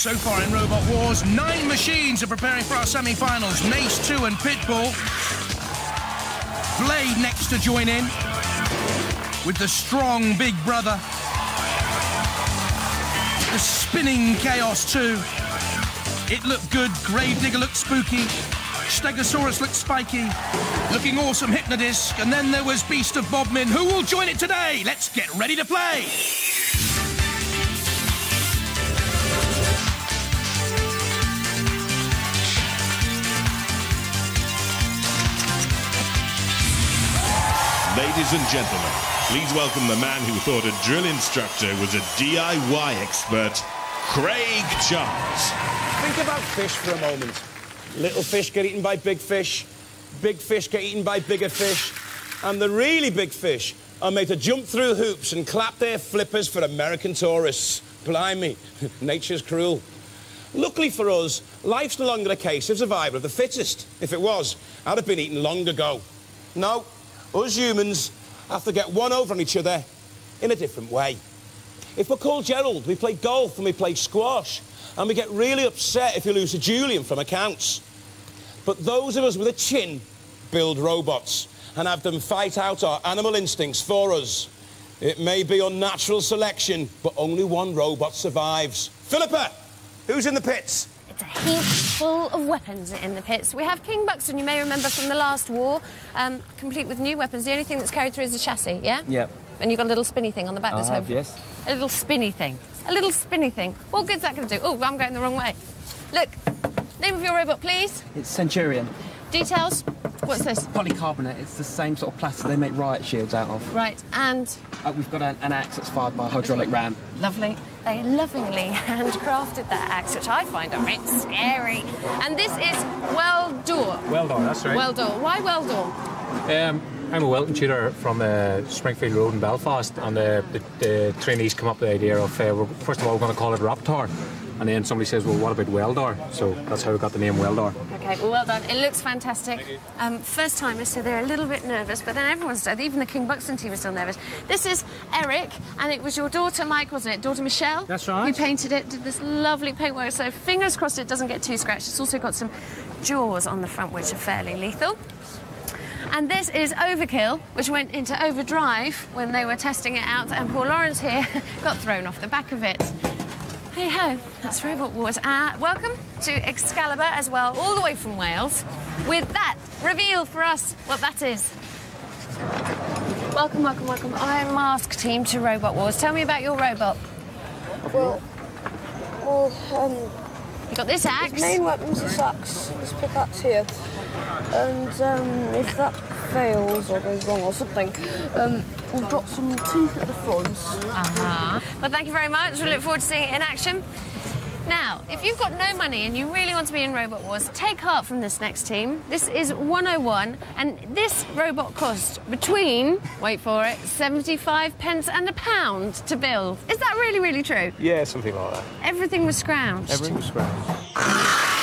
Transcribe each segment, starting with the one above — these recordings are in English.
So far in Robot Wars, 9 machines are preparing for our semi-finals. Mace 2 and Pitbull. Blade next to join in with the strong Big Brother. The spinning Chaos 2. It looked good. Gravedigger looked spooky. Stegosaurus looked spiky. Looking awesome, Hypnodisc. And then there was Beast of Bodmin. Who will join it today? Let's get ready to play. Ladies and gentlemen, please welcome the man who thought a drill instructor was a DIY expert, Craig Charles. Think about fish for a moment. Little fish get eaten by big fish get eaten by bigger fish, and the really big fish are made to jump through hoops and clap their flippers for American tourists. Blimey, nature's cruel. Luckily for us, life's no longer a case of survival of the fittest. If it was, I'd have been eaten long ago. No. Us humans have to get one over on each other in a different way. If we're called Gerald, we play golf and we play squash, and we get really upset if we lose to Julian from accounts. But those of us with a chin build robots and have them fight out our animal instincts for us. It may be unnatural selection, but only one robot survives. Philippa, who's in the pits? It's a heap full of weapons in the pits. We have King Buxton, you may remember from the last war, complete with new weapons. The only thing that's carried through is the chassis, yeah? Yep. And you've got a little spinny thing on the back this time. Yes. A little spinny thing. A little spinny thing. What good's that going to do? Oh, I'm going the wrong way. Look, name of your robot, please. It's Centurion. Details? What's this? Polycarbonate. It's the same sort of plastic they make riot shields out of. Right, and? We've got an axe that's fired by a hydraulic ram. Lovely. They lovingly handcrafted that axe, which I find a bit scary. And this is Weld-Dor. Weld-Dor, that's right. Weld-Dor. Why Weld-Dor? I'm a welding tutor from Springfield Road in Belfast, and the trainees come up with the idea of, first of all, we're going to call it Raptor. And then somebody says, well, what about Weld-Dor? So that's how we got the name Weld-Dor. OK, well done. It looks fantastic. First timers, so they're a little bit nervous, but then everyone's dead. Even the King Buxton team is still nervous. This is Eric, and it was your daughter, Mike, wasn't it? Daughter Michelle? That's right. Who painted it, did this lovely paintwork, so fingers crossed it doesn't get too scratched. It's also got some jaws on the front, which are fairly lethal. And this is Overkill, which went into overdrive when they were testing it out, and poor Lawrence here got thrown off the back of it. Hey-ho, that's Robot Wars. Welcome to Excalibur as well, all the way from Wales. With that, reveal for us what that is. Welcome, welcome, welcome. Iron Mask team to Robot Wars. Tell me about your robot. Well, You got this axe. his main weapon's this axe, this pickaxe here. And if that fails or goes wrong or something, we've got some teeth at the front. Well, thank you very much. We look forward to seeing it in action. Now, if you've got no money and you really want to be in Robot Wars, take heart from this next team. This is 101, and this robot cost between, wait for it, 75 pence and £1 to build. Is that really, really true? Yeah, something like that. Everything was scrounged. Everything was scrounged.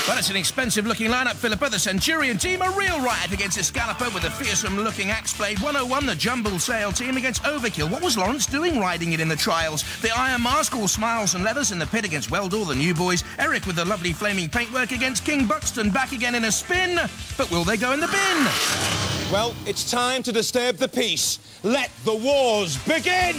Well, it's an expensive-looking lineup, Philippa. The Centurion team, a real riot against Excalibur with a fearsome-looking axe blade. 101, the Jumble Sail team against Overkill. What was Lawrence doing riding it in the trials? The Iron Mask, all smiles and leathers in the pit against Weld-Dor, the new boys. Eric with the lovely flaming paintwork against King Buxton, back again in a spin. But will they go in the bin? Well, it's time to disturb the peace. Let the wars begin!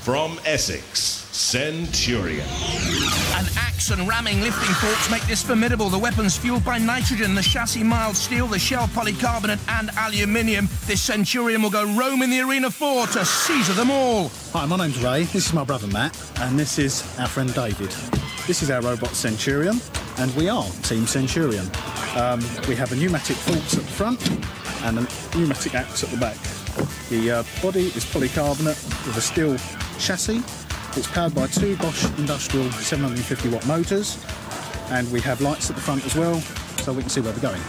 From Essex, Centurion. An axe and ramming lifting forks make this formidable. The weapons fueled by nitrogen, the chassis mild steel, the shell polycarbonate and aluminium. This Centurion will go roam in the arena 4 to seize them all. Hi, my name's Ray, this is my brother Matt, and this is our friend David. This is our robot Centurion, and we are Team Centurion. We have a pneumatic forks at the front and a pneumatic axe at the back. The body is polycarbonate with a steel chassis. It's powered by 2 Bosch Industrial 750-watt motors, and we have lights at the front as well, so we can see where we're going.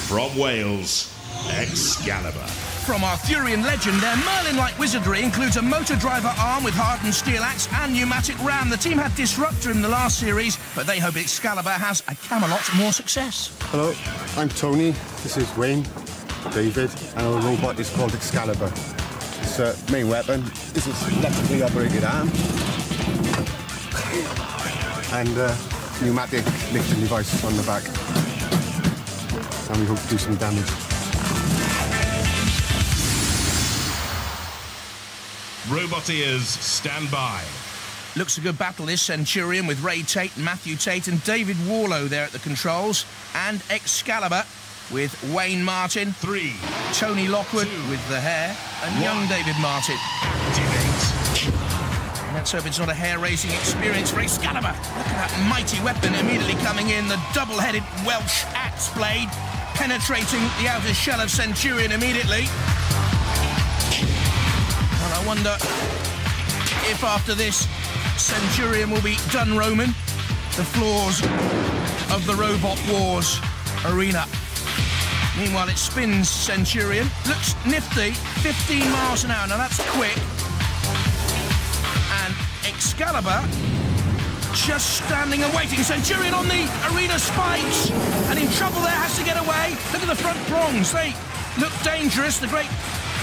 From Wales, Excalibur. From Arthurian legend, their Merlin-like wizardry includes a motor driver arm with hardened steel axe and pneumatic ram. The team had Disruptor in the last series, but they hope Excalibur has a Camelot more success. Hello, I'm Tony. This is Wayne, David, and our robot is called Excalibur. It's Its main weapon is its electrically operated arm and pneumatic lifting device on the back. And we hope to do some damage. Roboteers, stand by. Looks a good battle, this Centurion, with Ray Tate, Matthew Tate and David Warlow there at the controls. And Excalibur with Wayne Martin. 3. Tony Lockwood 2, with the hair. And 1. young David Martin. Activate. And let's hope it's not a hair-raising experience for Excalibur. Look at that mighty weapon immediately coming in. The double-headed Welsh axe blade penetrating the outer shell of Centurion immediately. And I wonder if after this, Centurion will be done roaming the floors of the Robot Wars arena. Meanwhile, it spins Centurion. Looks nifty, 15 miles an hour. Now, that's quick. And Excalibur just standing and waiting. Centurion on the arena spikes. And in trouble there, has to get away. Look at the front prongs. They look dangerous. The great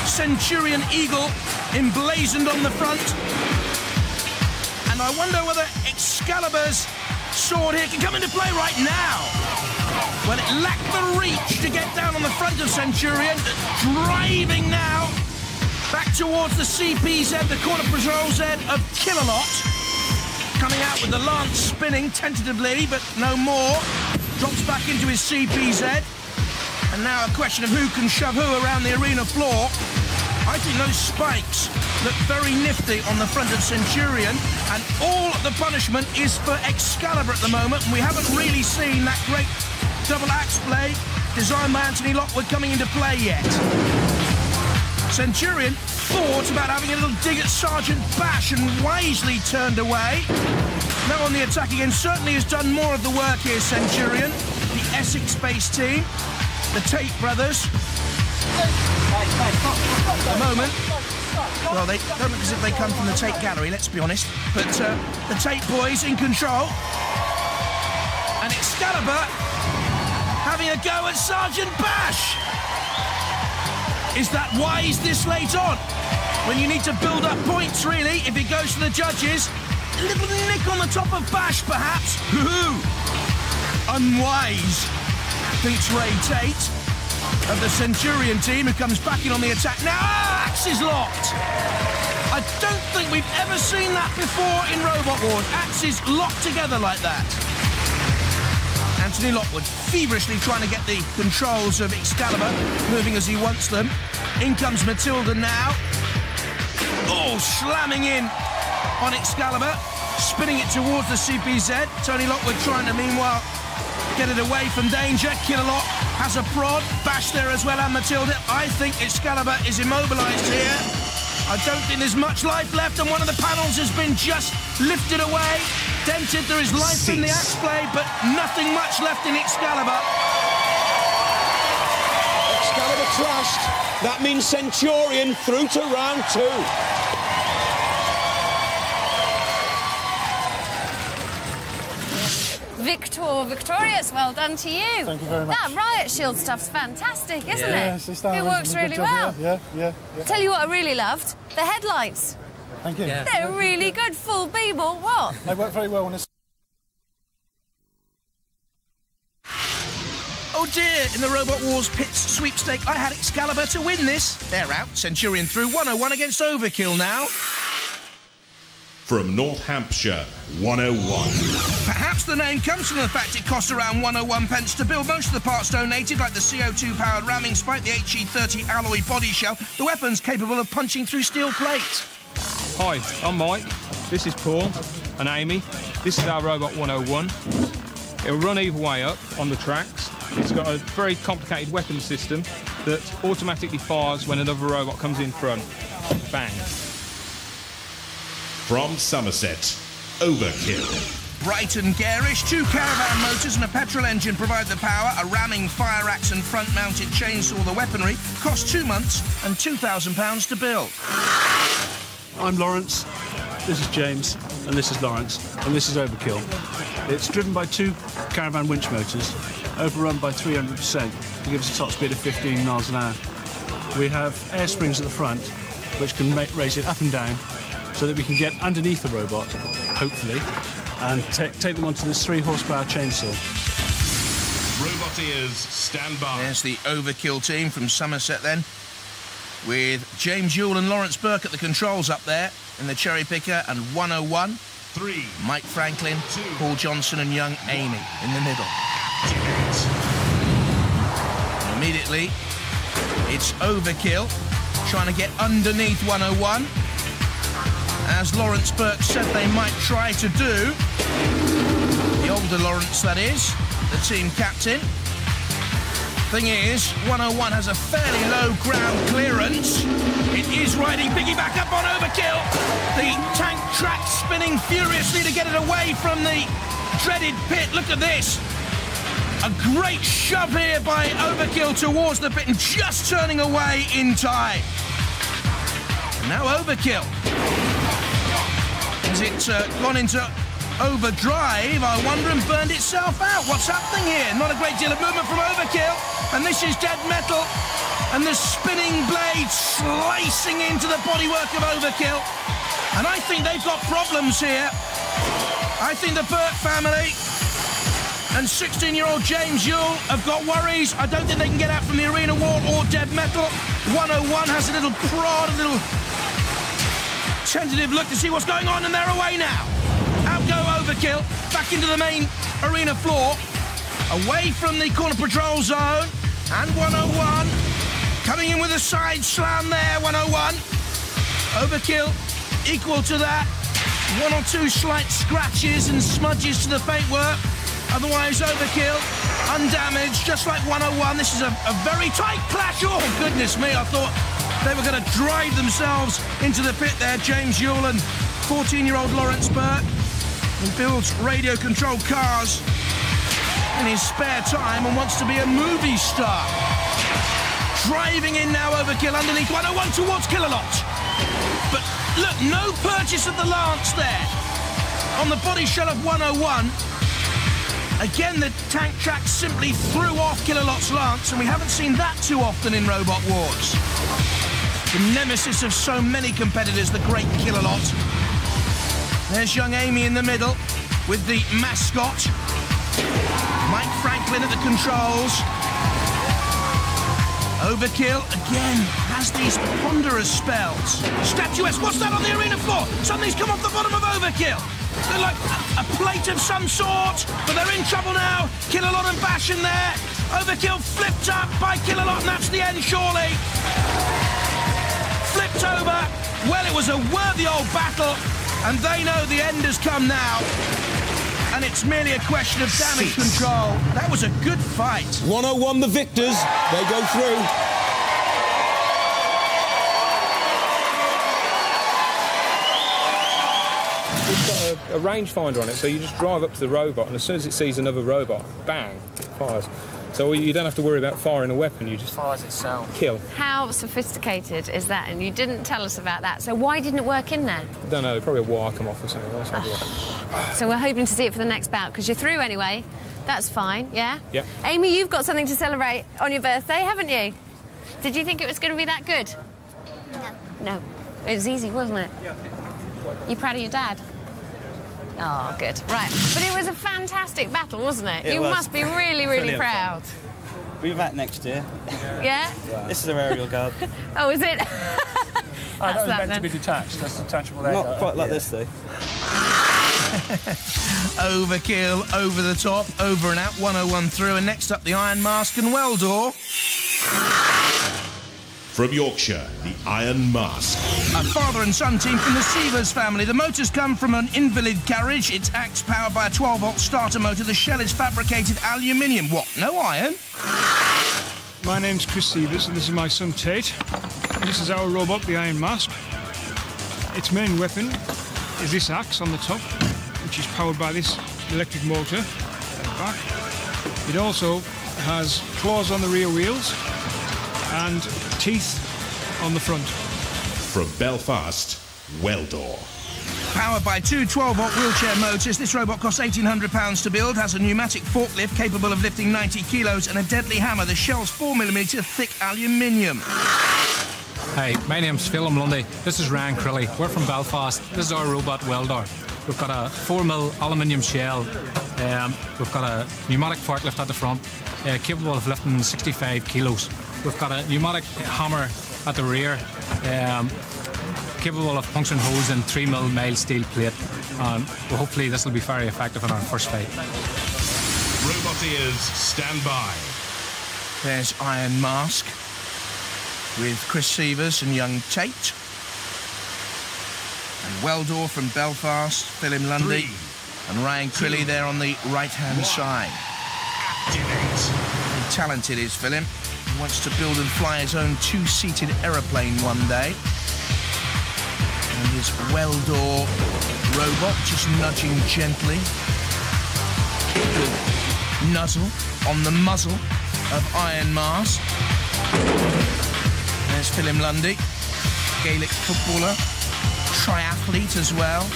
Centurion eagle emblazoned on the front. And I wonder whether Excalibur's sword here can come into play right now. Well, it lacked the reach to get down on the front of Centurion. Driving now back towards the CPZ, the Corner Patrol Z of Killalot. Coming out with the lance spinning tentatively, but no more. Drops back into his CPZ. And now a question of who can shove who around the arena floor. I think those spikes look very nifty on the front of Centurion, and all the punishment is for Excalibur at the moment, and we haven't really seen that great double axe blade designed by Anthony Lockwood coming into play yet. Centurion thought about having a little dig at Sergeant Bash and wisely turned away. Now on the attack again, certainly has done more of the work here, Centurion. The Essex-based team, the Tate brothers. At the moment, well, they don't look as if they come from the Tate Gallery, let's be honest. But the Tate boys in control. And Excalibur having a go at Sergeant Bash. Is that wise this late on? When you need to build up points, really, if it goes to the judges. A little nick on the top of Bash, perhaps. Unwise, thinks Ray Tate of the Centurion team, who comes back in on the attack. Now, axe is locked. I don't think we've ever seen that before in Robot Wars. Axes locked together like that. Anthony Lockwood feverishly trying to get the controls of Excalibur moving as he wants them. In comes Matilda now. Oh, slamming in on Excalibur, spinning it towards the CPZ. Tony Lockwood trying to, meanwhile, get it away from danger. Killalot has a prod. Bash there as well, and Matilda. I think Excalibur is immobilised here. I don't think there's much life left, and one of the panels has been just lifted away. Dented. There is life in the axe blade, but nothing much left in Excalibur. Excalibur trashed. That means Centurion through to round 2. Victorious, well done to you. Thank you very much. That riot shield stuff's fantastic, isn't Yes, it? It works really well. Yeah. Tell you what I really loved, the headlights. Thank you. Yeah. They're really good, full beam or what? They work very well on this. Oh dear, in the Robot Wars Pits sweepstake, I had Excalibur to win this. They're out. Centurion through 101 against Overkill now. From North Hampshire, 101. Perhaps the name comes from the fact it costs around 101 pence to build. Most of the parts donated, like the CO2-powered ramming spike, the HE30 alloy body shell, the weapon's capable of punching through steel plates. Hi, I'm Mike. This is Paul and Amy. This is our Robot 101. It'll run either way up on the tracks. It's got a very complicated weapon system that automatically fires when another robot comes in front. Bang. From Somerset, Overkill. Bright and garish, 2 caravan motors and a petrol engine provide the power. A ramming fire axe and front-mounted chainsaw, the weaponry, cost 2 months and £2,000 to build. I'm Lawrence, this is James, and this is Lawrence, and this is Overkill. It's driven by 2 caravan winch motors, overrun by 300%. It gives a top speed of 15 miles an hour. We have air springs at the front, which can raise it up and down so that we can get underneath the robot, hopefully, and take them onto this 3 horsepower chainsaw. Roboteers, stand by. There's the Overkill team from Somerset then, with James Yule and Lawrence Burke at the controls up there in the cherry picker, and 101. 3. Mike Franklin, 2. Paul Johnson and young Amy in the middle. And immediately, it's Overkill trying to get underneath 101. As Lawrence Burke said they might try to do. The older Lawrence, that is, the team captain. Thing is, 101 has a fairly low ground clearance. It is riding piggyback up on Overkill. The tank track spinning furiously to get it away from the dreaded pit. Look at this. A great shove here by Overkill towards the pit and just turning away in time. And now Overkill. Has it gone into overdrive, I wonder, and burned itself out? What's happening here? Not a great deal of movement from Overkill. And this is dead metal. And the spinning blade slicing into the bodywork of Overkill. And I think they've got problems here. I think the Burke family and 16-year-old James Yule have got worries. I don't think they can get out from the arena wall or dead metal. 101 has a little prod, a little tentative look to see what's going on, and they're away now. Out go Overkill, back into the main arena floor, away from the corner patrol zone, and 101 coming in with a side slam there, 101. Overkill equal to that. 1 or 2 slight scratches and smudges to the paintwork. Otherwise, Overkill undamaged, just like 101. This is a very tight clash. Oh, goodness me, I thought they were going to drive themselves into the pit there. James Yule and 14-year-old Lawrence Burke. He builds radio-controlled cars in his spare time and wants to be a movie star. Driving in now, Overkill underneath 101 towards Killalot. But look, no purchase of the Lance there. On the body shell of 101. Again, the tank track simply threw off Killalot's Lance, and we haven't seen that too often in Robot Wars. The nemesis of so many competitors, the great Killalot. There's young Amy in the middle with the mascot. Mike Franklin at the controls. Overkill, again, has these ponderous spells. Statuesque, what's that on the arena floor? Something's come off the bottom of Overkill. They're like a plate of some sort, but they're in trouble now. Killalot and Bash in there. Overkill flipped up by Killalot, and that's the end, surely. Flipped over. Well, it was a worthy old battle, and they know the end has come now. And it's merely a question of damage control. That was a good fight. 101 the victors. They go through. It's got a rangefinder on it, so you just drive up to the robot, and as soon as it sees another robot, bang, it fires. So you don't have to worry about firing a weapon, you just fires itself. Kill. How sophisticated is that? And you didn't tell us about that. So why didn't it work in there? I don't know, probably a wire come off or something else. So we're hoping to see it for the next bout, because you're through anyway. That's fine, yeah? Yeah. Amy, you've got something to celebrate on your birthday, haven't you? Did you think it was going to be that good? No. No. It was easy, wasn't it? Yeah. You proud of your dad? Oh, good. Right. But it was a fantastic battle, wasn't it? You must be really, really proud. We'll be back next year. Yeah? This is our aerial guard. Oh, is it? That was meant to be detached. That's detachable there. Not quite like this, though. Overkill, over the top, over and out, 101 through, and next up the Iron Mask and Weld-Dor. From Yorkshire, the Iron Mask. A father and son team from the Sievers family. The motors come from an invalid carriage. Its axe powered by a 12-volt starter motor. The shell is fabricated aluminium. What, no iron? My name's Chris Sievers, and this is my son Tate. This is our robot, the Iron Mask. Its main weapon is this axe on the top, which is powered by this electric motor at the back. It also has claws on the rear wheels and teeth on the front. From Belfast, Weld-Dor. Powered by 2 12-volt wheelchair motors, this robot costs £1,800 to build, has a pneumatic forklift capable of lifting 90 kilos and a deadly hammer. The shell's 4mm thick aluminium. Hey, my name's Phelim Lundy. This is Ryan Crilly. We're from Belfast. This is our robot Weld-Dor. We've got a 4mm aluminium shell. We've got a pneumatic forklift at the front, capable of lifting 65 kilos. We've got a pneumatic hammer at the rear, capable of puncturing holes in 3mm mild steel plate. And hopefully this will be very effective in our first fight. Roboteers, stand by. There's Iron Mask with Chris Sievers and young Tate. And Weld-Dor from Belfast, Phelim Lundy, and Ryan Crilly there on the right-hand side. How talented is Phelim. He wants to build and fly his own two-seated aeroplane one day. And his Weld-Dor robot just nudging gently. With nuzzle on the muzzle of Iron Mask. There's Phelim Lundy, Gaelic footballer, triathlete as well.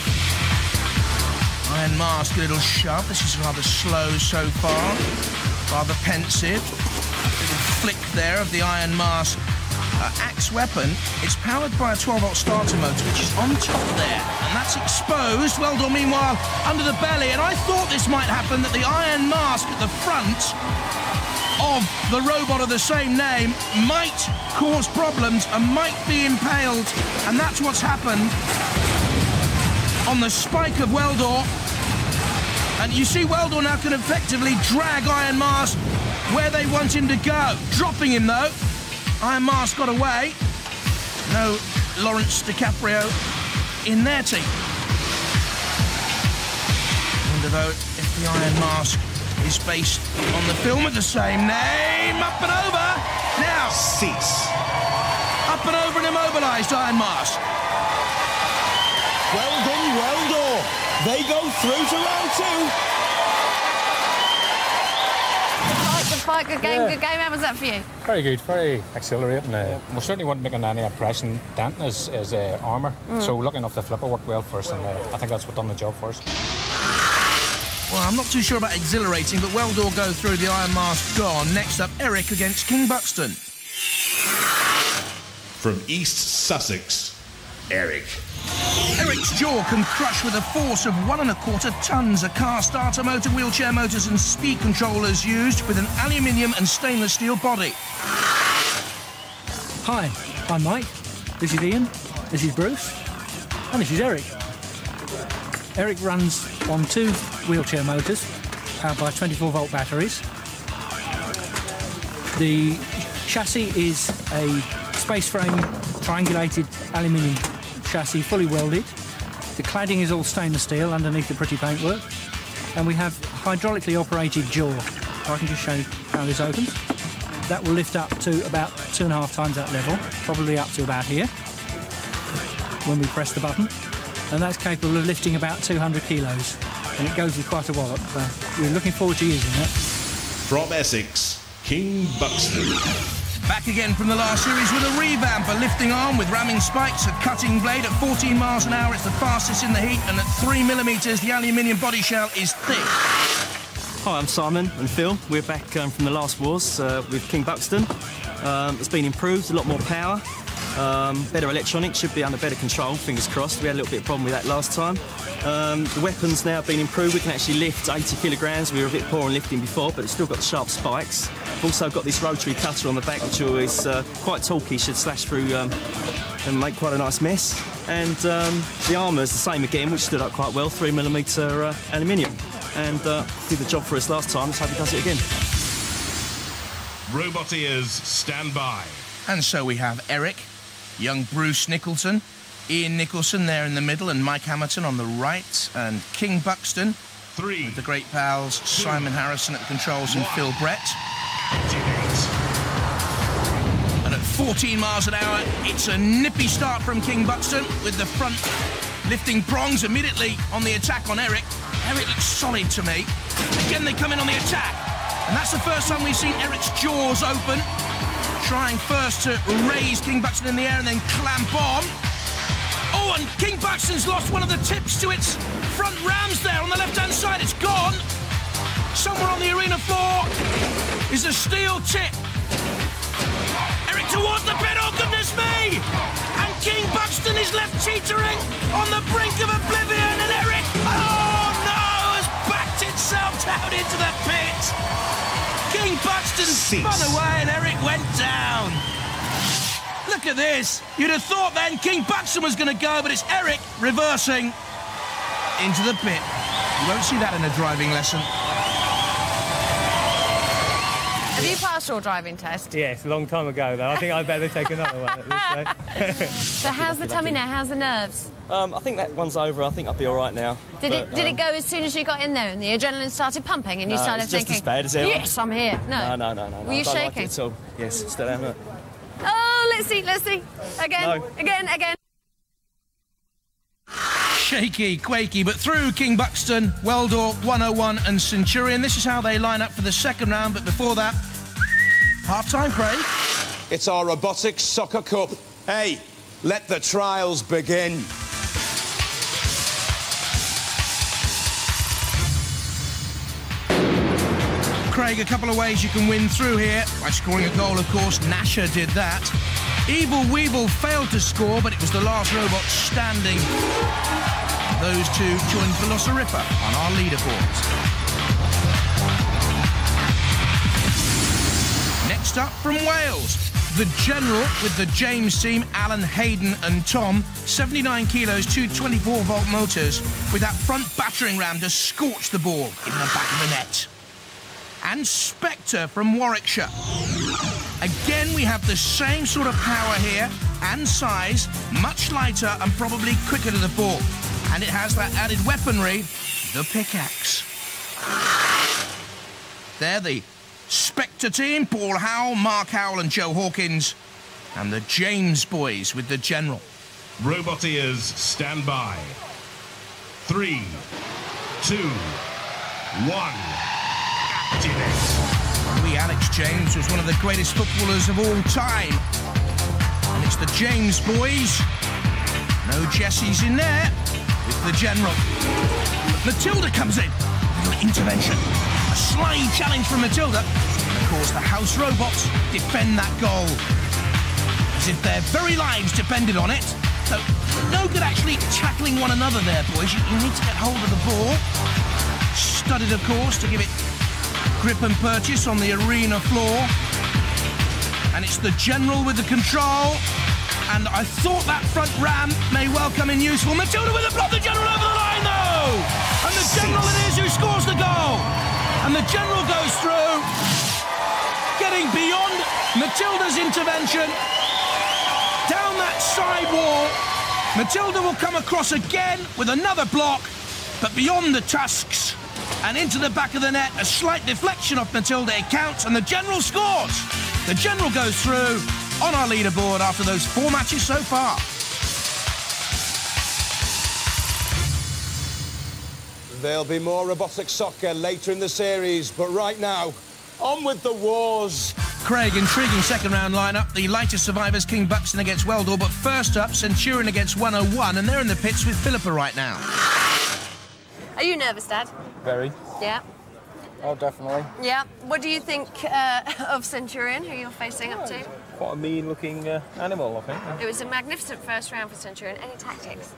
Iron Mask, a little shove. This is rather slow so far, rather pensive. Little flick there of the Iron Mask axe weapon. It's powered by a 12-volt starter motor, which is on top there, and that's exposed. Weld-Dor, meanwhile, under the belly, and I thought this might happen, that the Iron Mask at the front of the robot of the same name might cause problems and might be impaled, and that's what's happened on the spike of Weld-Dor. And you see Weld-Dor now can effectively drag Iron Mask where they want him to go, dropping him though. Iron Mask got away. No Lawrence DiCaprio in their team. I wonder though if the Iron Mask is based on the film with the same name. Up and over. Now. Cease. Up and over and immobilised Iron Mask. Well done, Weld-Dor. They go through to round two. Good fight, good game, good game. How was that for you? Very good, very exhilarating. We certainly weren't making any impression denting his armour, so lucky enough the flipper worked well for us, and I think that's what done the job for us. Well, I'm not too sure about exhilarating, but Weld-Dor go through, the Iron Mask gone. Next up, Eric against King Buxton. From East Sussex, Eric. Eric's jaw can crush with a force of 1¼ tons. A car starter motor, wheelchair motors and speed controllers used with an aluminium and stainless steel body. Hi, I'm Mike. This is Ian. This is Bruce. And this is Eric. Eric runs on 2 wheelchair motors powered by 24-volt batteries. The chassis is a space frame triangulated aluminium chassis, fully welded. The cladding is all stainless steel underneath the pretty paintwork, and we have hydraulically operated jaw. I can just show you how this opens. That will lift up to about 2.5 times that level, probably up to about here when we press the button, and that's capable of lifting about 200 kilos, and it goes with quite a wallop, so we're looking forward to using that. From Essex, King Buxton. Back again from the last series with a revamp, a lifting arm with ramming spikes, a cutting blade at 14 miles an hour. It's the fastest in the heat, and at 3mm, the aluminium body shell is thick. Hi, I'm Simon and Phil. We're back from the last wars with King Buxton. It's been improved, a lot more power, better electronics, should be under better control, fingers crossed. We had a little bit of problem with that last time. The weapons now have been improved. We can actually lift 80 kilograms. We were a bit poor on lifting before, but it's still got the sharp spikes. We've also got this rotary cutter on the back, which is quite talky, should slash through and make quite a nice mess. And the armour's the same again, which stood up quite well, 3mm aluminium. And did the job for us last time, let's hope he does it again. Roboteers, stand by. And so we have Eric, young Bruce Nicholson, Ian Nicholson there in the middle, and Mike Hamilton on the right, and King Buxton, with the great pals Simon Harrison at the controls and Phil Brett. And at 14 miles an hour, it's a nippy start from King Buxton with the front lifting prongs immediately on the attack on Eric. Eric looks solid to me. Again, they come in on the attack. And that's the first time we've seen Eric's jaws open. Trying first to raise King Buxton in the air and then clamp on. Oh, and King Buxton's lost one of the tips to its front rams there on the left-hand side. It's gone. Somewhere on the arena floor is a steel tip. Eric towards the pit. Oh, goodness me! Buxton is left teetering on the brink of oblivion, and Eric, oh no, has backed itself down into the pit. King Buxton spun away and Eric went down. Look at this. You'd have thought then King Buxton was going to go, but it's Eric reversing into the pit. You won't see that in a driving lesson. Have you passed your driving test? Yes, a long time ago, though. I think I'd better take another one at this stage. So how's the tummy now? How's the nerves? I think that one's over. I think I'll be all right now. Did it go as soon as you got in there and the adrenaline started pumping and you started it's thinking, just as bad as ever. yes, I'm here? No. No. Were you I don't shaking? like it at all. Yes, still am. Oh, let's see. Again, No. again. Shaky, quaky, but through King Buxton, Weld-Dor, 101 and Centurion. This is how they line up for the second round, but before that, half-time, Craig. It's our Robotics Soccer Cup. Hey, let the trials begin. Craig, a couple of ways you can win through here. By scoring a goal, of course, Nasher did that. Evil Weevil failed to score, but it was the last robot standing. Those two joined Velociraptor on our leaderboards. Next up from Wales, the General with the James team, Alan, Hayden and Tom. 79 kilos, two 24-volt motors with that front battering ram to scorch the ball in the back of the net. And Spectre from Warwickshire. Again, we have the same sort of power here and size, much lighter and probably quicker to the ball. And it has that added weaponry, the pickaxe. They're the Spectre team, Paul Howell, Mark Howell and Joe Hawkins. And the James boys with the General. Roboteers, stand by. 3, 2, 1. Alex James was one of the greatest footballers of all time. And it's the James boys. No Jessies in there with the General. Matilda comes in. Intervention. A slide challenge from Matilda. And of course, the house robots defend that goal. As if their very lives depended on it. So, no good actually tackling one another there, boys. You need to get hold of the ball. Studded, of course, to give it grip and purchase on the arena floor. And it's the General with the control. And I thought that front ram may well come in useful. Matilda with the block, the General over the line though! And the General it is who scores the goal. And the General goes through, getting beyond Matilda's intervention. Down that side wall. Matilda will come across again with another block, but beyond the tusks. And into the back of the net, a slight deflection off Matilda, it counts, and the General scores. The General goes through on our leaderboard after those 4 matches so far. There'll be more robotic soccer later in the series, but right now, on with the wars. Craig, intriguing second round lineup. The lightest survivors, King Buxton against Weld-Dor, but first up, Centurion against 101, and they're in the pits with Philippa right now. Are you nervous, Dad? Very. Yeah. Oh, definitely. Yeah. What do you think of Centurion, who you're facing up to? Quite a mean-looking animal, I think. It was a magnificent first round for Centurion. Any tactics?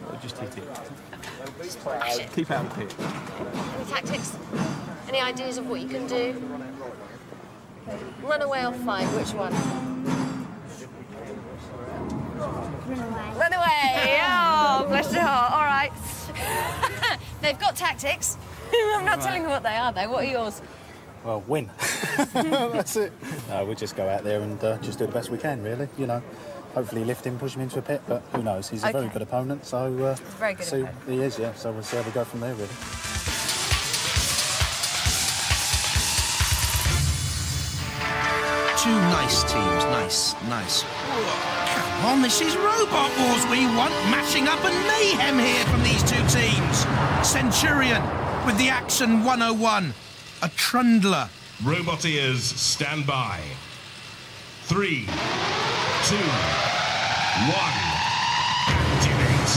Well, just hit it. Smash it. Keep out of the pit. Any tactics? Any ideas of what you can do? Run away or fight, which one? Run away! Oh, bless your heart. All right. They've got tactics. I'm not telling you what they are, though. What are yours? Well, win. That's it. No, we just go out there and just do the best we can, really. You know, hopefully lift him, push him into a pit, but who knows? He's a very good opponent, so very good opponent. He is, yeah. So we'll see how we go from there, really. Two nice teams, nice. Come on, this is Robot Wars we want. Mashing up and mayhem here from these two teams. Centurion with the Axon 101, a trundler. Roboteers, stand by. 3, 2, 1. Activate.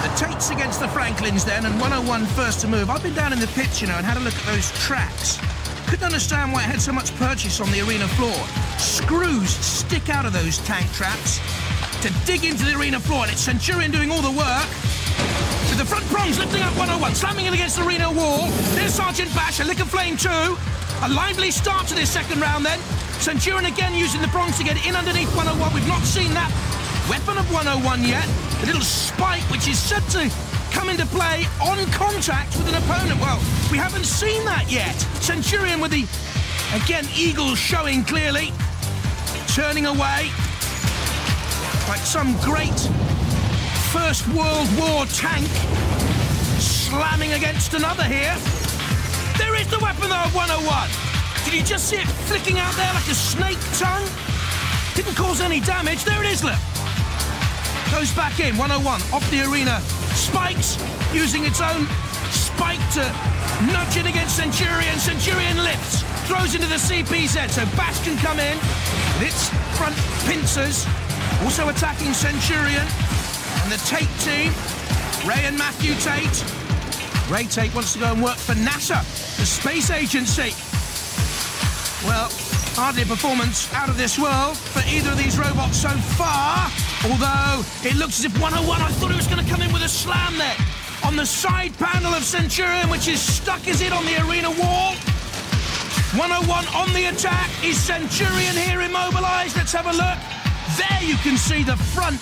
The Tates against the Franklins then, and 101 first to move. I've been down in the pits, you know, and had a look at those tracks. Couldn't understand why it had so much purchase on the arena floor. Screws stick out of those tank traps. to dig into the arena floor, and it's Centurion doing all the work. With the front prongs lifting up 101, slamming it against the arena wall. There's Sergeant Bash, a lick of flame too. A lively start to this second round then. Centurion again using the prongs to get in underneath 101. We've not seen that weapon of 101 yet. The little spike, which is said to come into play on contact with an opponent. Well, we haven't seen that yet. Centurion with the, again, eagle showing clearly. Turning away like some great First World War tank. Slamming against another here. There is the weapon though of 101. Did you just see it flicking out there like a snake tongue? Didn't cause any damage. There it is, look. Goes back in, 101, off the arena. Spikes, using its own spike to nudge it against Centurion. Centurion lifts, throws into the CPZ, so Bash can come in with its front pincers. Also attacking Centurion. And the Tate team, Ray and Matthew Tate. Ray Tate wants to go and work for NASA, the space agency. Well, hardly a performance out of this world for either of these robots so far. Although it looks as if 101, I thought it was going to come in with a slam there on the side panel of Centurion, which is stuck as it on the arena wall. 101 on the attack. Is Centurion here immobilised? Let's have a look. There you can see the front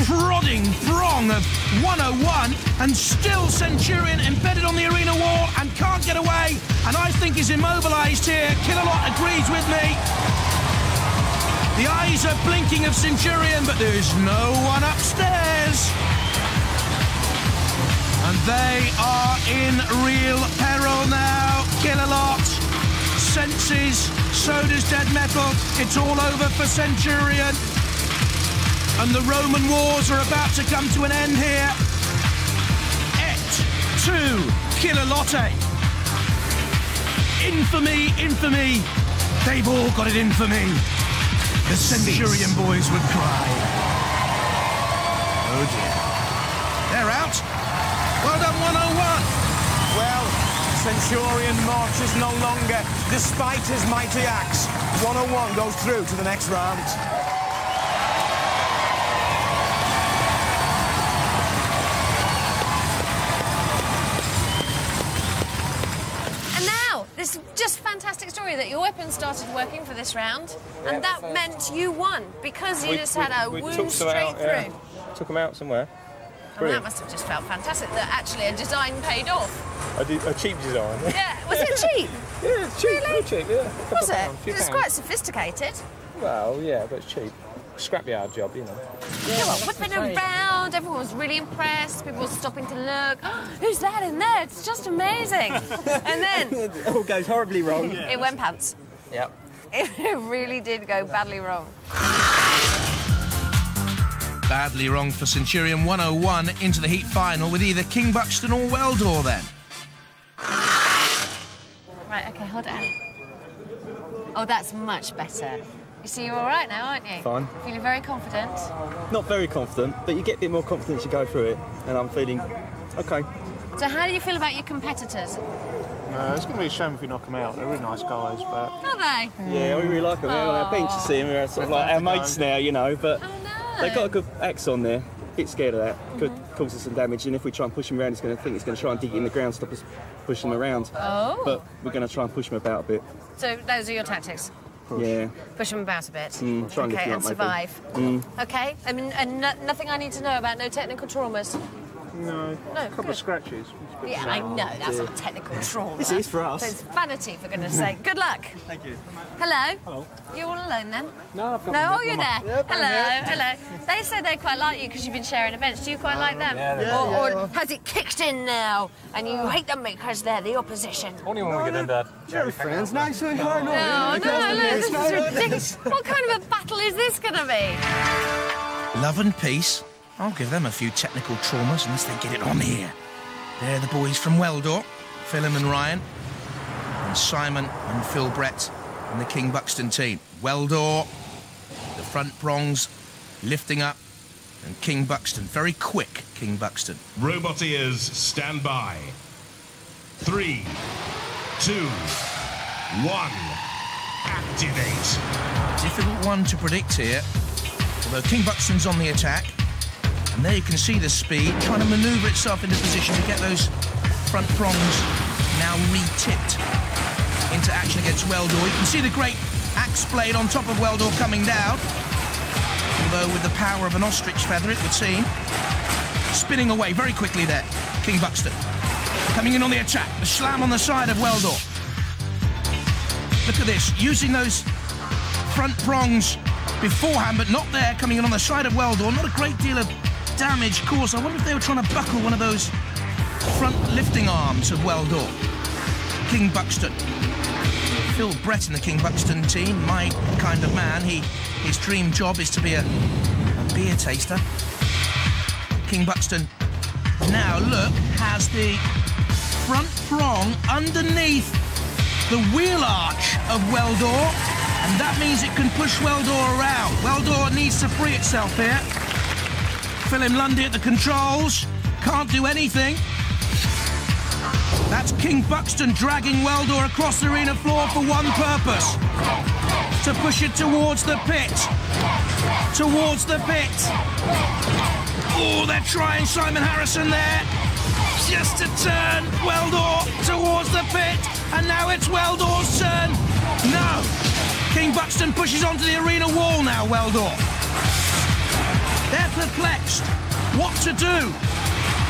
prodding prong of 101, and still Centurion embedded on the arena wall and can't get away, and I think is immobilised here. Killalot agrees with me. The eyes are blinking of Centurion, but there's no one upstairs. And they are in real peril now. Killalot senses, so does Dead Metal. It's all over for Centurion. And the Roman wars are about to come to an end here. Et tu, Killalotte. Infamy, infamy. They've all got it in for me. The Centurion boys would cry. Oh dear. They're out. Well done, 101. Well, Centurion marches no longer, despite his mighty axe. 101 goes through to the next round. This just fantastic story that your weapon started working for this round, and that meant you won because you just had a wound straight through. Yeah. Took them out somewhere. And that must have just felt fantastic that actually a design paid off. A cheap design. Yeah, was it cheap? Yeah, it's cheap. Really? Cheap, yeah. Was it? It's quite sophisticated. Well, yeah, but it's cheap. Scrapyard job, you know. Yeah, well, whipping around, everyone was really impressed, people were stopping to look. Oh, who's that in there? It's just amazing. And then... it all goes horribly wrong. Yeah. It went pants. Yep. It really did go badly wrong. Badly wrong for Centurion 101 into the heat final with either King Buxton or Weld-Dor then. Right, OK, hold on. Oh, that's much better. You see, you're all right now, aren't you? Fine. Feeling very confident? Not very confident, but you get a bit more confidence to go through it, and I'm feeling OK. So how do you feel about your competitors? It's going to be a shame if we knock them out. They're really nice guys, but... Are they? Yeah, we really like them. We're on our bench to see them. We're sort of like our mates now, you know, but they've got a good axe on there. A bit scared of that. Could cause us some damage, and if we try and push him around, he's going to think he's going to try and dig it in the ground, stop us pushing him around. Oh. But we're going to try and push him about a bit. So those are your tactics? Push. Yeah. Push them about a bit. Try and lift okay, him and up, survive. Okay, I mean, and nothing I need to know about, no technical traumas? No, a couple of scratches. Yeah, I know, that's not technical trauma. This is for us. So it's vanity, for goodness sake. Good luck. Thank you. Hello? Hello. You're all alone then? No, I've got No, oh, you're there. Yep, Hello. They say they quite like you because you've been sharing a bench. Do you quite like them? Or has it kicked in now and you hate them because they're the opposition? Only when we get into We're friends now, so no, No, this is ridiculous. What kind of a battle is this going to be? Love and peace. I'll give them a few technical traumas unless they get it on here. They're the boys from Weld-Dor, Philip and Ryan, and Simon and Phil Brett and the King Buxton team. Weld-Dor, the front prongs lifting up, and King Buxton, very quick King Buxton. Robot ears, stand by. 3, 2, 1, activate. Difficult one to predict here. Although King Buxton's on the attack. And there you can see the speed, trying to manoeuvre itself into position to get those front prongs now re-tipped into action against Weld-Dor. You can see the great axe blade on top of Weld-Dor coming down. Although with the power of an ostrich feather, it would seem. Spinning away very quickly there, King Buxton. Coming in on the attack, the slam on the side of Weld-Dor. Look at this, using those front prongs beforehand, but not there, coming in on the side of Weld-Dor. Not a great deal of damage caused. I wonder if they were trying to buckle one of those front lifting arms of Weld-Dor. King Buxton. Phil Brett in the King Buxton team, my kind of man. His dream job is to be a beer taster. King Buxton now, look, has the front prong underneath the wheel arch of Weld-Dor, and that means it can push Weld-Dor around. Weld-Dor needs to free itself here. Phil Lundy at the controls, can't do anything. That's King Buxton dragging Weld-Dor across the arena floor for one purpose. To push it towards the pit. Towards the pit. Oh, they're trying Simon Harrison there. Just to turn Weld-Dor towards the pit. And now it's Weld-Dor's turn. No. King Buxton pushes onto the arena wall now, Weld-Dor. They're perplexed. What to do?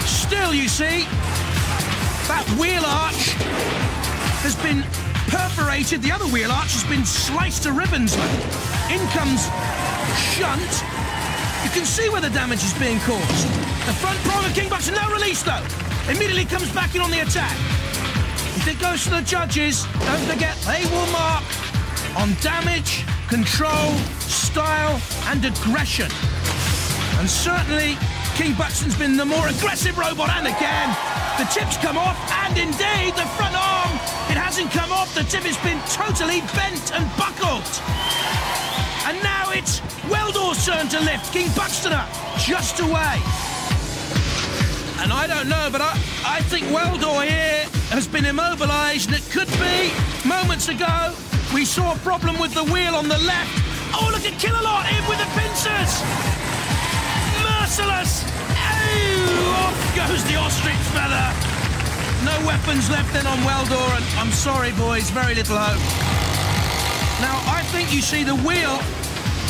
Still, you see, that wheel arch has been perforated. The other wheel arch has been sliced to ribbons. In comes Shunt. You can see where the damage is being caused. The front prong of King Buxton, no release though. Immediately comes back in on the attack. If it goes to the judges, don't forget they will mark on damage, control, style and aggression. And certainly King Buxton's been the more aggressive robot, and again the tip's come off, and indeed the front arm, it hasn't come off, the tip has been totally bent and buckled. And now it's Weld-Dor's turn to lift. King Buxton up, just away. And I don't know, but I think Weld-Dor here has been immobilised, and it could be. Moments ago, we saw a problem with the wheel on the left. Oh, look at Killalot in with the pincers. Merciless. Oh, off goes the ostrich feather. No weapons left then on Weld-Dor, and I'm sorry, boys, very little hope. Now, I think you see the wheel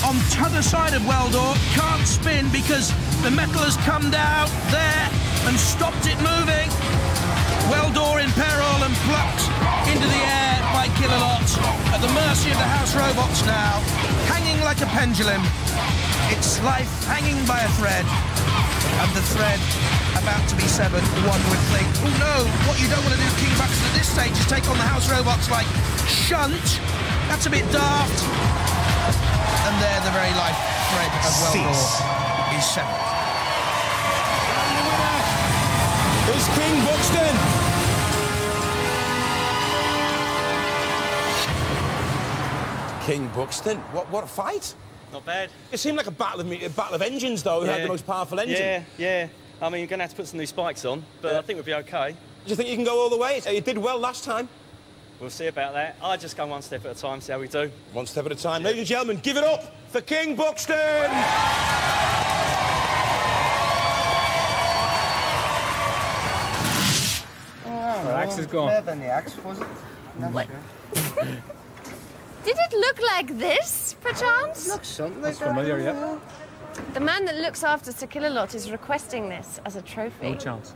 on the other side of Weld-Dor can't spin because the metal has come down there and stopped it moving. Weld-Dor in peril and plucked into the air by Killalot, at the mercy of the house robots now, hanging like a pendulum. Its life hanging by a thread, and the thread about to be severed, one would think. Oh no, what you don't want to do, King Buxton, at this stage is take on the house robots like Shunt. That's a bit daft. And there, the very life thread of Weld-Dor is severed. And the winner is King Buxton. King Buxton, what a fight! Not bad. It seemed like a battle of engines, though. Who had the most powerful engine? Yeah. I mean, you're going to have to put some new spikes on, but I think we'll be OK. Do you think you can go all the way? You did well last time. We'll see about that. I just go one step at a time, see how we do. One step at a time. Ladies and gentlemen, give it up for King Buxton! Oh, the axe is gone. Better than the axe, was it? What? Did it look like this, perchance? Looks something That's like familiar, that. yeah. The man that looks after Sir Killalot is requesting this as a trophy. No chance.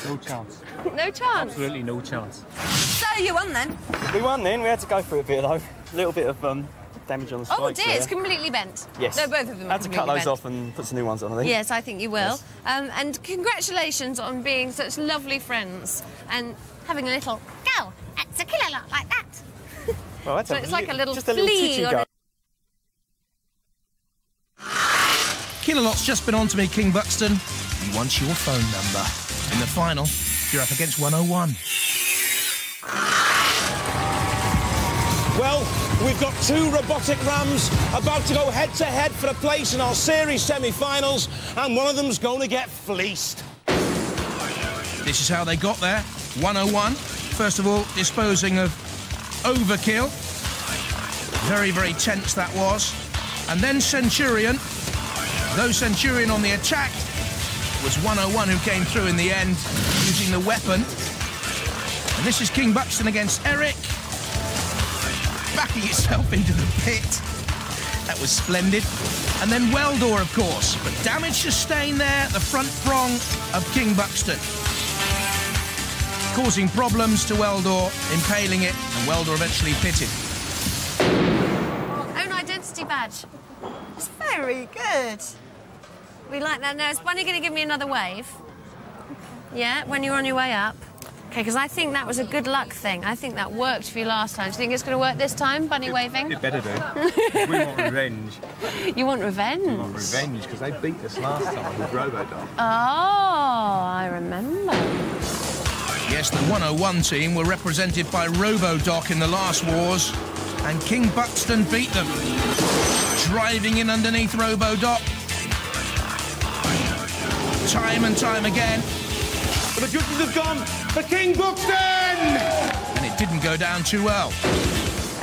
No chance. No chance? Absolutely no chance. So you won then? We won then. We had to go for a bit, though. A little bit of damage on the spikes. Oh dear, there. it's completely bent. Yes. No, both of them are had to cut completely those bent. off and put some new ones on, I think. Yes, I think you will. Yes. And congratulations on being such lovely friends and having a little go at Sir Killalot like that. Well, that's So it's like a little just a little flea titchy on go. it. Killalot's just been on to me, King Buxton. He wants your phone number. In the final, you're up against 101. Well, we've got two robotic rams about to go head-to-head for a place in our series semi-finals, and one of them's going to get fleeced. This is how they got there. 101. First of all, disposing of Overkill. Very, very tense that was. And then Centurion Though Centurion on the attack, it was 101 who came through in the end, using the weapon. And this is King Buxton against Eric. Backing itself into the pit. That was splendid. And then Weld-Dor, of course. But damage sustained there, the front prong of King Buxton. Causing problems to Weld-Dor, impaling it, and Weld-Dor eventually pitted. Own identity badge. It's very good. We like that. Now, is Bunny going to give me another wave? Yeah, when you're on your way up? OK, because I think that was a good luck thing. I think that worked for you last time. Do you think it's going to work this time, Bunny waving? It better do. We want revenge. You want revenge? We want revenge, because they beat us last time with Robo-Dor. Oh, I remember. Yes, the 101 team were represented by Robo-Doc in the last wars, and King Buxton beat them. Driving in underneath Robo-Doc. Time and time again. But the judges have gone for King Buxton! And it didn't go down too well.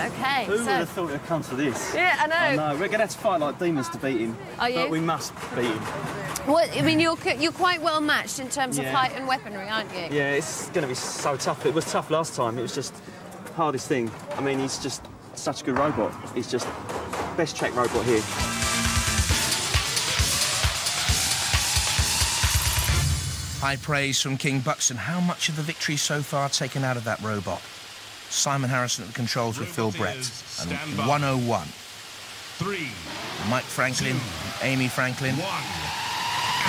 OK, Who would have thought it'd come to this? Yeah, I know. I know. We're going to have to fight like demons to beat him. Are you? But we must beat him. What, I mean, you're quite well matched in terms of Yeah. height and weaponry, aren't you? Yeah, it's going to be so tough. It was tough last time. It was just hardest thing. I mean, he's just such a good robot. He's just best track robot here. High praise from King Buxton. How much of the victory so far taken out of that robot? Simon Harrison at the controls with Phil Brett. And 101. 3. Mike Franklin, Amy Franklin. 1.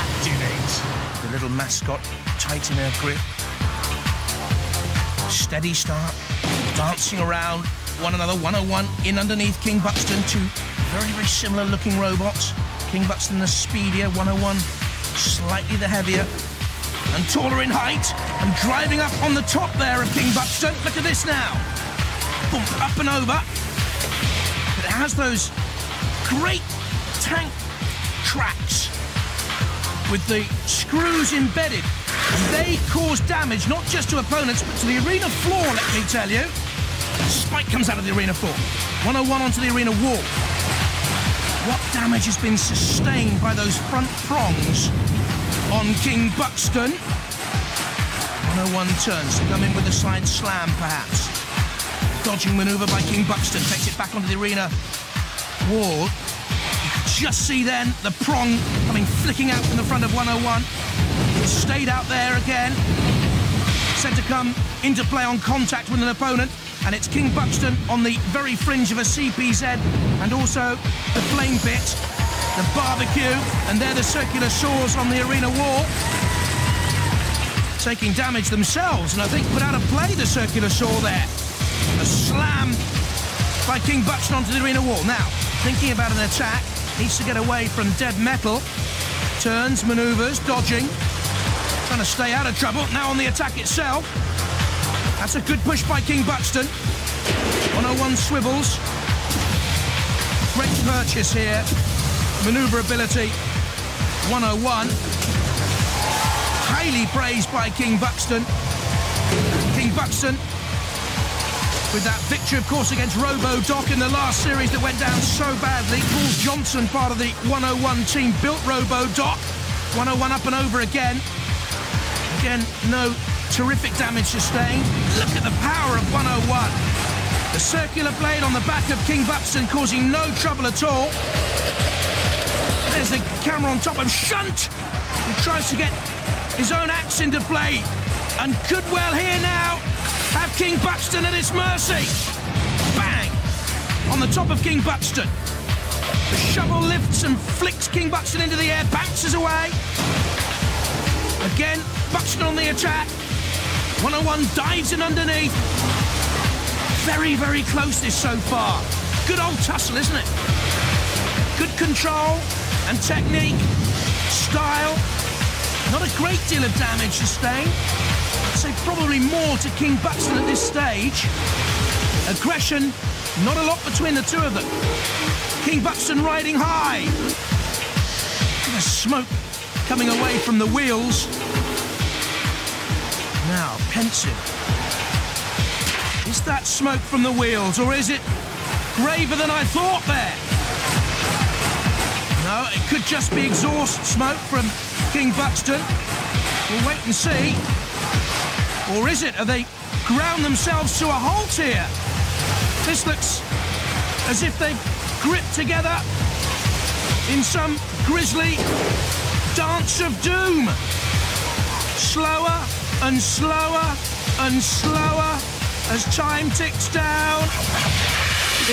Activate. The little mascot, tight in her grip. Steady start, dancing around one another. 101 in underneath King Buxton. Two very, very similar looking robots. King Buxton the speedier, 101 slightly the heavier. And taller in height, and driving up on the top there of King Buxton. Look at this now. Boom, up and over. But it has those great tank tracks with the screws embedded. And they cause damage, not just to opponents, but to the arena floor, let me tell you. Spike comes out of the arena floor. 101 onto the arena wall. What damage has been sustained by those front prongs on King Buxton? 101 turns to come in with a side slam, perhaps. Dodging manoeuvre by King Buxton, takes it back onto the arena wall. You could just see then the prong coming flicking out from the front of 101. It stayed out there again. Said to come into play on contact with an opponent, and it's King Buxton on the very fringe of a CPZ, and also the flame pit. The barbecue, and they're the circular saws on the arena wall. Taking damage themselves, and I think put out of play the circular saw there. A slam by King Buxton onto the arena wall. Now, thinking about an attack, needs to get away from dead metal. Turns, manoeuvres, dodging. Trying to stay out of trouble. Now on the attack itself. That's a good push by King Buxton. 101 swivels. Great purchase here. Manoeuvrability, 101. Highly praised by King Buxton. King Buxton with that victory, of course, against Robo-Doc in the last series that went down so badly. Paul Johnson, part of the 101 team, built Robo-Doc. 101 up and over again. Again, no terrific damage sustained. Look at the power of 101. The circular blade on the back of King Buxton causing no trouble at all. There's the camera on top of Shunt, who tries to get his own axe into play, and could well here now have King Buxton at his mercy. Bang! On the top of King Buxton. The shovel lifts and flicks King Buxton into the air, bounces away. Again, Buxton on the attack. 101 dives in underneath. Very, very close this so far. Good old tussle, isn't it? Good control and technique, style. Not a great deal of damage sustained. I'd say probably more to King Buxton at this stage. Aggression, not a lot between the two of them. King Buxton riding high. The smoke coming away from the wheels. Now, pensive. Is that smoke from the wheels, or is it graver than I thought there? No, it could just be exhaust smoke from King Buxton. We'll wait and see. Or is it? Are they ground themselves to a halt here? This looks as if they've gripped together in some grisly dance of doom. Slower and slower and slower as time ticks down.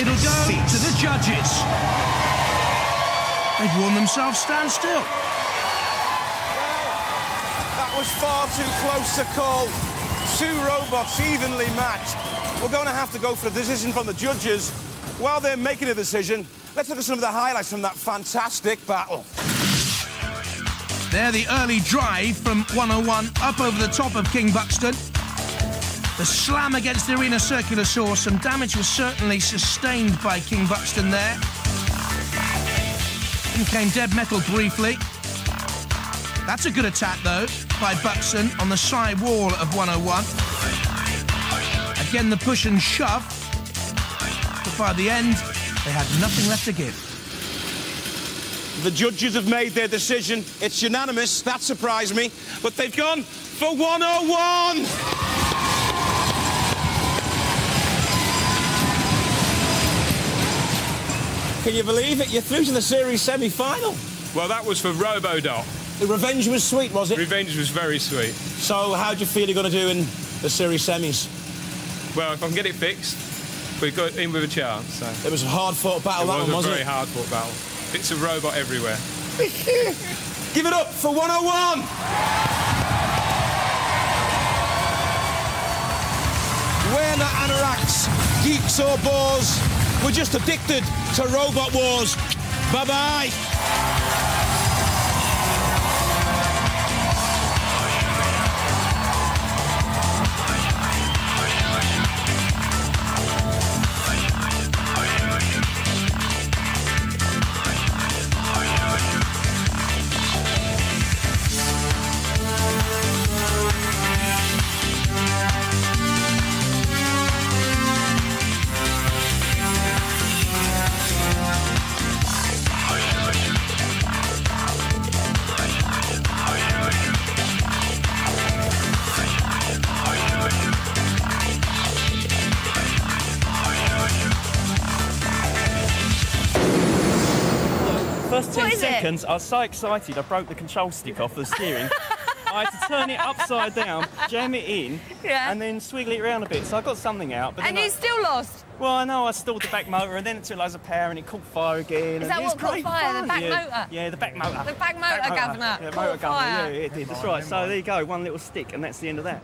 It'll go to the judges. They've worn themselves stand still. That was far too close to call. Two robots evenly matched. We're going to have to go for a decision from the judges. While they're making a decision, let's look at some of the highlights from that fantastic battle. There, the early drive from 101 up over the top of King Buxton. The slam against the arena circular saw. Some damage was certainly sustained by King Buxton there. And came dead metal briefly. That's a good attack, though, by Buxton on the side wall of 101. Again, the push and shove. But by the end, they had nothing left to give. The judges have made their decision. It's unanimous. That surprised me. But they've gone for 101! Can you believe it? You're through to the series semi-final. Well, that was for Weld-Dor. The revenge was sweet, was it? Revenge was very sweet. So how do you feel you're going to do in the series semis? Well, if I can get it fixed, we got in with a chance. So. It was a hard-fought battle, that one, wasn't it? It was a very hard-fought battle. Bits of robot everywhere. Give it up for 101! We're not anoraks, geeks or bores. We're just addicted to robot wars. Bye-bye. First 10 seconds, I was so excited I broke the control stick off the steering. I had to turn it upside down, jam it in, and then swiggle it around a bit. So I got something out. But and you still lost? Well, I know, I stalled the back motor and then it took loads of power and it caught fire again. Is that what caught fire, the back motor? Yeah, the back motor. The back motor, governor. Yeah, motor governor, yeah, it did, that's right. So there you go, one little stick and that's the end of that.